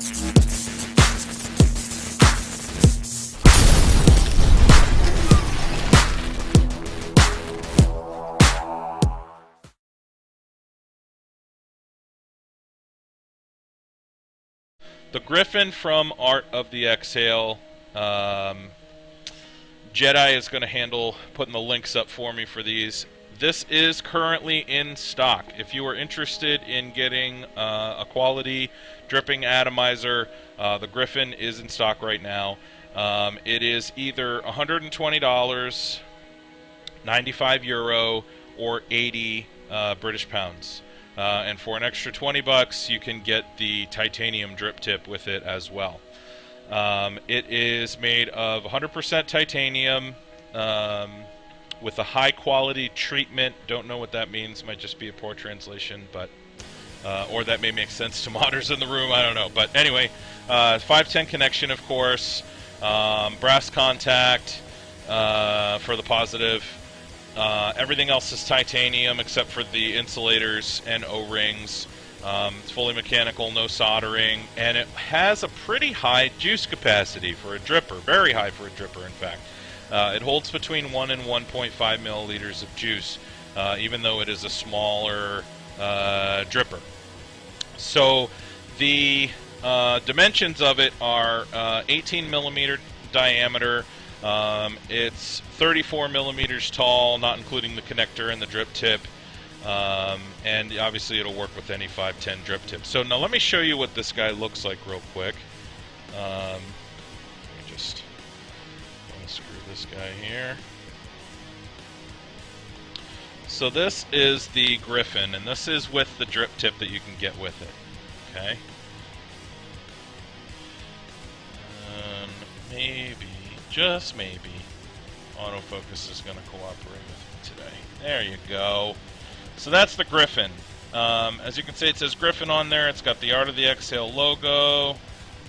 The Gryphon from Art of the Exhale. Jedi is going to handle putting the links up for me for these. This is currently in stock. If you are interested in getting a quality dripping atomizer, the Gryphon is in stock right now. It is either $120, 95 euro, or 80 British pounds. And for an extra 20 bucks, you can get the titanium drip tip with it as well. It is made of 100% titanium with a high quality treatment. Don't know what that means. Might just be a poor translation, but or that may make sense to modders in the room. I don't know. But anyway, 510 connection, of course. Brass contact for the positive. Everything else is titanium except for the insulators and O-rings. It's fully mechanical, no soldering, and it has a pretty high juice capacity for a dripper. Very high for a dripper, in fact. It holds between 1 and 1.5 milliliters of juice, even though it is a smaller dripper. So the dimensions of it are 18 millimeter diameter. It's 34 millimeters tall, not including the connector and the drip tip. And obviously it'll work with any 510 drip tip. So now let me show you what this guy looks like real quick. Let me just unscrew this guy here. So this is the Gryphon, and this is with the drip tip that you can get with it. Okay. And maybe, just maybe, autofocus is going to cooperate with me today. There you go. So that's the Gryphon. As you can see, it says Gryphon on there. It's got the Art of the Exhale logo.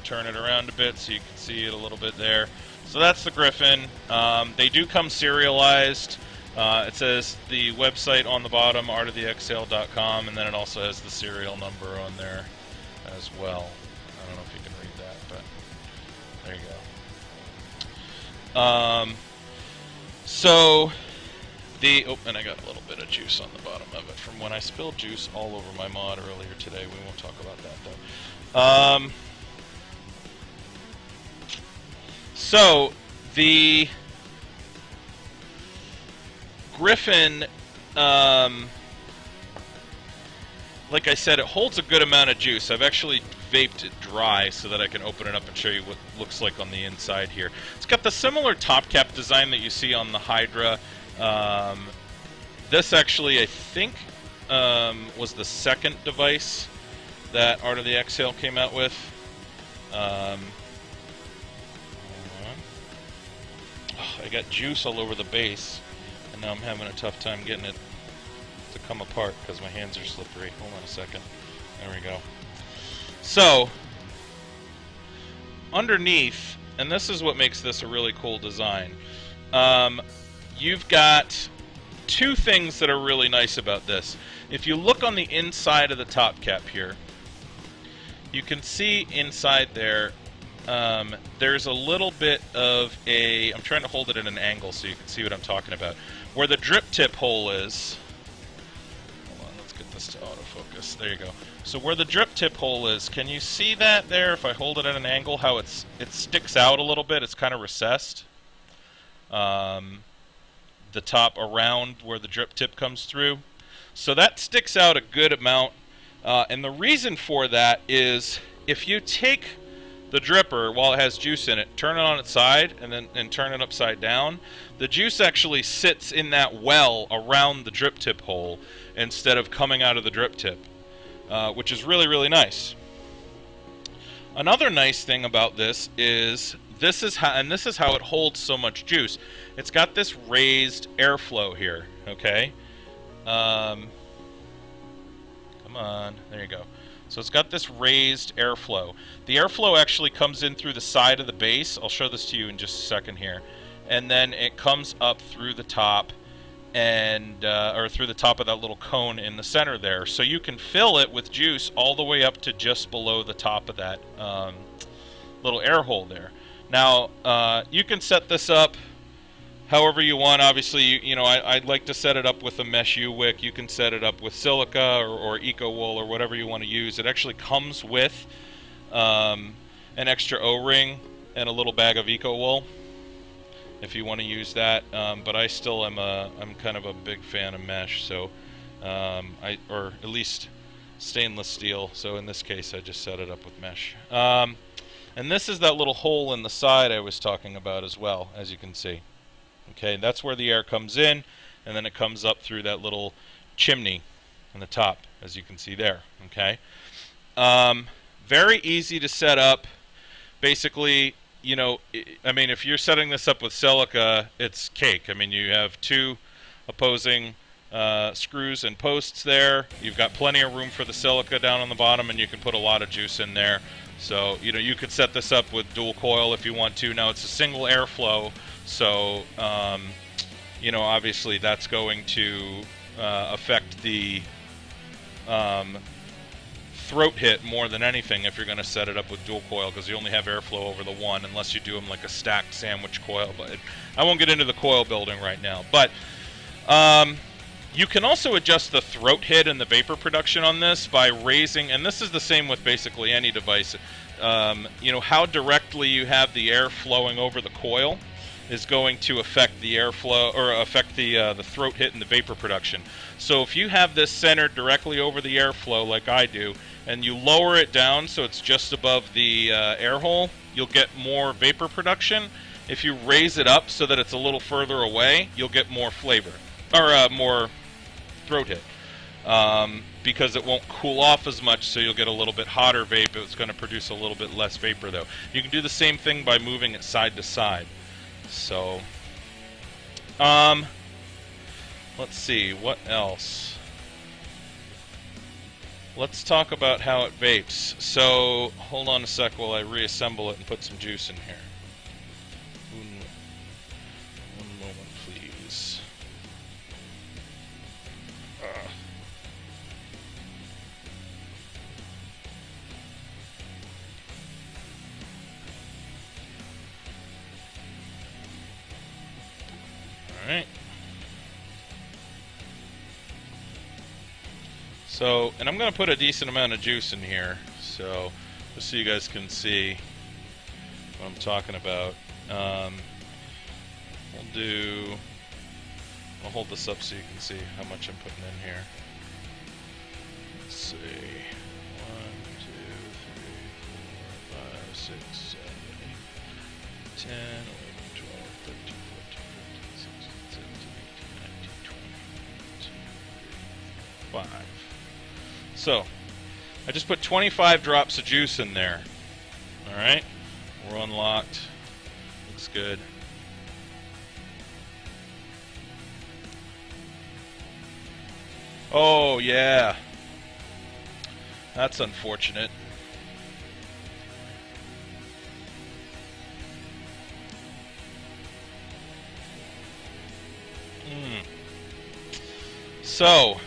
Turn it around a bit so you can see it a little bit there. So that's the Gryphon. They do come serialized. It says the website on the bottom, artoftheexhale.com, and then it also has the serial number on there as well. I don't know if you can read that, but there you go. So and I got a little bit of juice on the bottom of it from when I spilled juice all over my mod earlier today. We won't talk about that though. So the Gryphon, like I said, it holds a good amount of juice. I've actually vaped it dry so that I can open it up and show you what it looks like on the inside here. It's got the similar top cap design that you see on the Hydra. This actually, I think, was the second device that Art of the Exhale came out with. I got juice all over the base, and now I'm having a tough time getting it to come apart because my hands are slippery. Hold on a second. There we go. So, underneath, and this is what makes this a really cool design, you've got two things that are really nice about this. If you look on the inside of the top cap here, you can see inside there, there's a little bit of a, I'm trying to hold it at an angle so you can see what I'm talking about, where the drip tip hole is. Hold on, let's get this to autofocus. There you go. So where the drip tip hole is, can you see that there? If I hold it at an angle, how it sticks out a little bit. It's kind of recessed. The top around where the drip tip comes through. So that sticks out a good amount. And the reason for that is if you take the dripper while it has juice in it, turn it on its side, and turn it upside down, the juice actually sits in that well around the drip tip hole instead of coming out of the drip tip, which is really, really nice. Another nice thing about this is this is how it holds so much juice. It's got this raised airflow here, okay? Come on, there you go. So it's got this raised airflow. The airflow actually comes in through the side of the base. I'll show this to you in just a second here. And then it comes up through the top and or through the top of that little cone in the center there. So you can fill it with juice all the way up to just below the top of that little air hole there. Now you can set this up however you want. Obviously, you know, I'd like to set it up with a mesh U-wick. You can set it up with silica or eco wool or whatever you want to use. It actually comes with an extra O-ring and a little bag of eco wool if you want to use that. But I still am I'm kind of a big fan of mesh, so or at least stainless steel. So in this case, I just set it up with mesh. And this is that little hole in the side I was talking about as well, as you can see. Okay, that's where the air comes in, and then it comes up through that little chimney in the top, as you can see there. Okay, very easy to set up. Basically, you know, I mean, if you're setting this up with silica, it's cake. I mean, you have two opposing screws and posts there. You've got plenty of room for the silica down on the bottom, and you can put a lot of juice in there. So, you know, you could set this up with dual coil if you want to. Now, it's a single airflow, so, you know, obviously that's going to affect the throat hit more than anything if you're going to set it up with dual coil, because you only have airflow over the one unless you do them like a stacked sandwich coil. But I won't get into the coil building right now. But you can also adjust the throat hit and the vapor production on this by raising, and this is the same with basically any device, you know, how directly you have the air flowing over the coil is going to affect the airflow, or affect the throat hit and the vapor production. So if you have this centered directly over the airflow like I do, and you lower it down so it's just above the air hole, you'll get more vapor production. If you raise it up so that it's a little further away, you'll get more flavor, or more throat hit, because it won't cool off as much, so you'll get a little bit hotter vape. It's going to produce a little bit less vapor though. You can do the same thing by moving it side to side. So, let's see, what else? Let's talk about how it vapes. So, hold on a sec while I reassemble it and put some juice in here. One moment, please. Alright. So, and I'm going to put a decent amount of juice in here, so just so you guys can see what I'm talking about. I'll hold this up so you can see how much I'm putting in here. Let's see. 1, 2, 3, 4, 5, 6, 7, 8, 10, 11, 12, 13, 14, 15, 16, 17, 18, 19, 20, 21, 22, 5. So, I just put 25 drops of juice in there. Alright, we're unlocked. Looks good. Oh, yeah. That's unfortunate. So,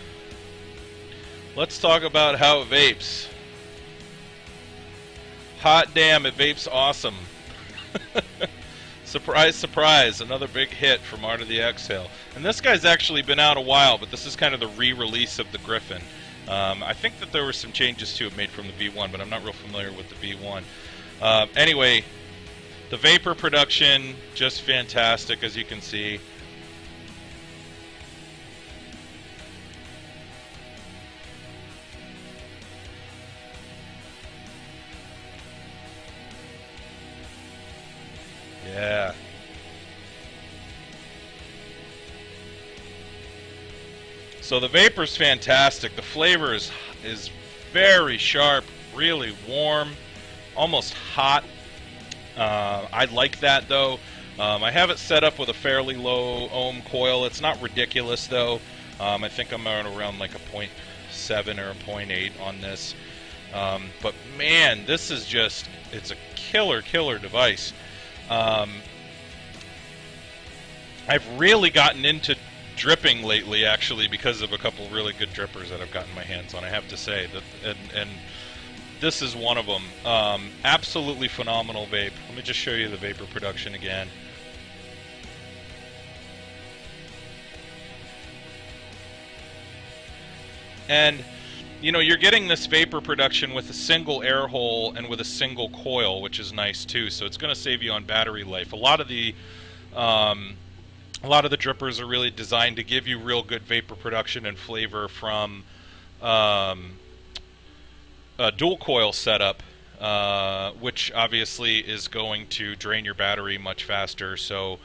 let's talk about how it vapes. Hot damn, it vapes awesome. Surprise, surprise, another big hit from Art of the Exhale. And this guy's actually been out a while, but this is kind of the re-release of the Gryphon. I think that there were some changes to it made from the V1, but I'm not real familiar with the V1. Anyway, the vapor production, just fantastic, as you can see. Yeah. So the vapor's fantastic. The flavor is very sharp, really warm, almost hot. I like that though. I have it set up with a fairly low ohm coil. It's not ridiculous though. I think I'm around like a 0.7 or a 0.8 on this. But man, this is just, it's a killer device. I've really gotten into dripping lately, actually, because of a couple really good drippers that I've gotten my hands on. I have to say that, and this is one of them. Absolutely phenomenal vape. Let me just show you the vapor production again. And you know, you're getting this vapor production with a single air hole and with a single coil, which is nice too. So it's going to save you on battery life. A lot of the drippers are really designed to give you real good vapor production and flavor from um, a dual coil setup, which obviously is going to drain your battery much faster. So,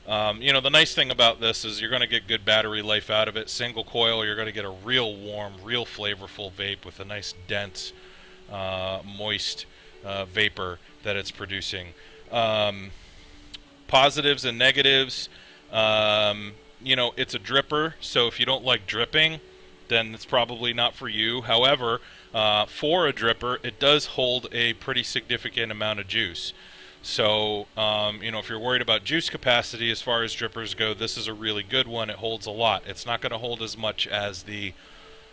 you know, the nice thing about this is you're going to get good battery life out of it. Single coil, you're going to get a real warm, real flavorful vape with a nice dense, moist vapor that it's producing. Positives and negatives. You know, it's a dripper, so if you don't like dripping, then it's probably not for you. However, for a dripper, it does hold a pretty significant amount of juice. So, you know, if you're worried about juice capacity as far as drippers go, this is a really good one. It holds a lot. It's not going to hold as much as the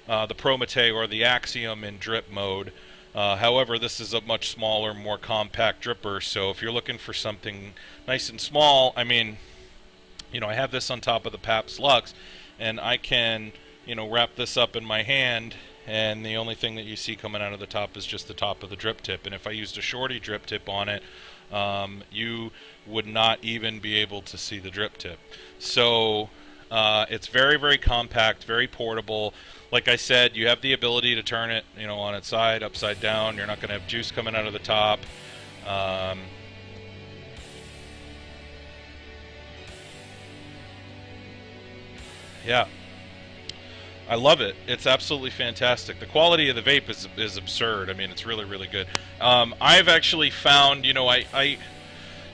Promete or the Axiom in drip mode. However, this is a much smaller, more compact dripper. So if you're looking for something nice and small, I mean, you know, I have this on top of the Pabst Lux, and I can, you know, wrap this up in my hand, and the only thing that you see coming out of the top is just the top of the drip tip. And if I used a shorty drip tip on it, you would not even be able to see the drip tip. So it's very, very compact, very portable. Like I said, you have the ability to turn it, you know, on its side, upside down. You're not going to have juice coming out of the top. Yeah, I love it. It's absolutely fantastic. The quality of the vape is absurd. I mean, it's really, really good. I've actually found, you know, I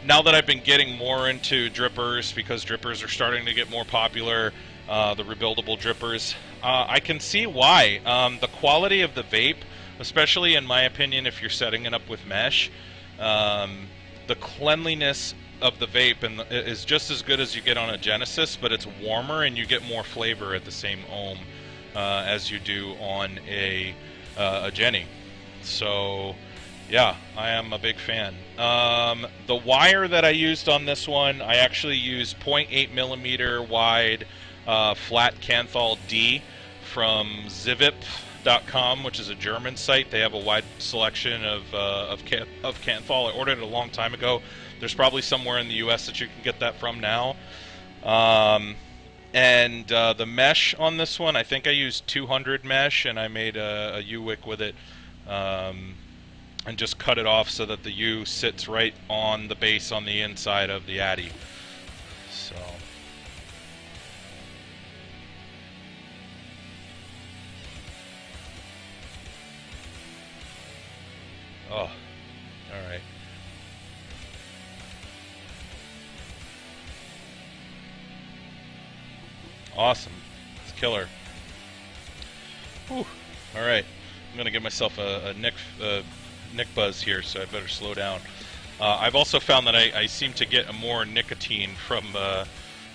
now that I've been getting more into drippers, because drippers are starting to get more popular, the rebuildable drippers, I can see why. The quality of the vape, especially in my opinion, if you're setting it up with mesh, the cleanliness of the vape is just as good as you get on a Genesis, but it's warmer and you get more flavor at the same ohm as you do on a Jenny. So yeah, I am a big fan. The wire that I used on this one, I actually used 0.8 millimeter wide flat Canthal D from Zivip.com, which is a German site. They have a wide selection of Canthal. I ordered it a long time ago. There's probably somewhere in the U.S. that you can get that from now. And the mesh on this one, I think I used 200 mesh, and I made a U-wick with it, and just cut it off so that the U sits right on the base on the inside of the Addy. So. Oh, all right. Awesome. It's killer. Whew. All right. I'm gonna give myself a Nick buzz here, so I better slow down. I've also found that I seem to get more nicotine from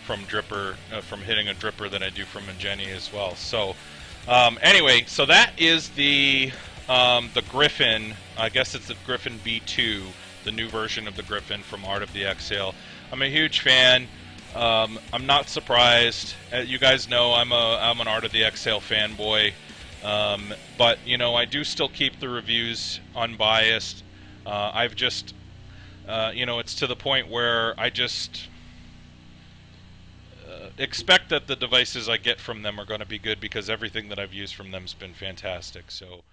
dripper from hitting a dripper than I do from a Jenny as well. So anyway, so that is the Gryphon. I guess it's the Gryphon B2, the new version of the Gryphon from Art of the Exhale. I'm a huge fan. I'm not surprised. You guys know I'm an Art of the Exhale fanboy. But you know, I do still keep the reviews unbiased. I've just, you know, it's to the point where I just expect that the devices I get from them are going to be good, because everything that I've used from them has been fantastic. So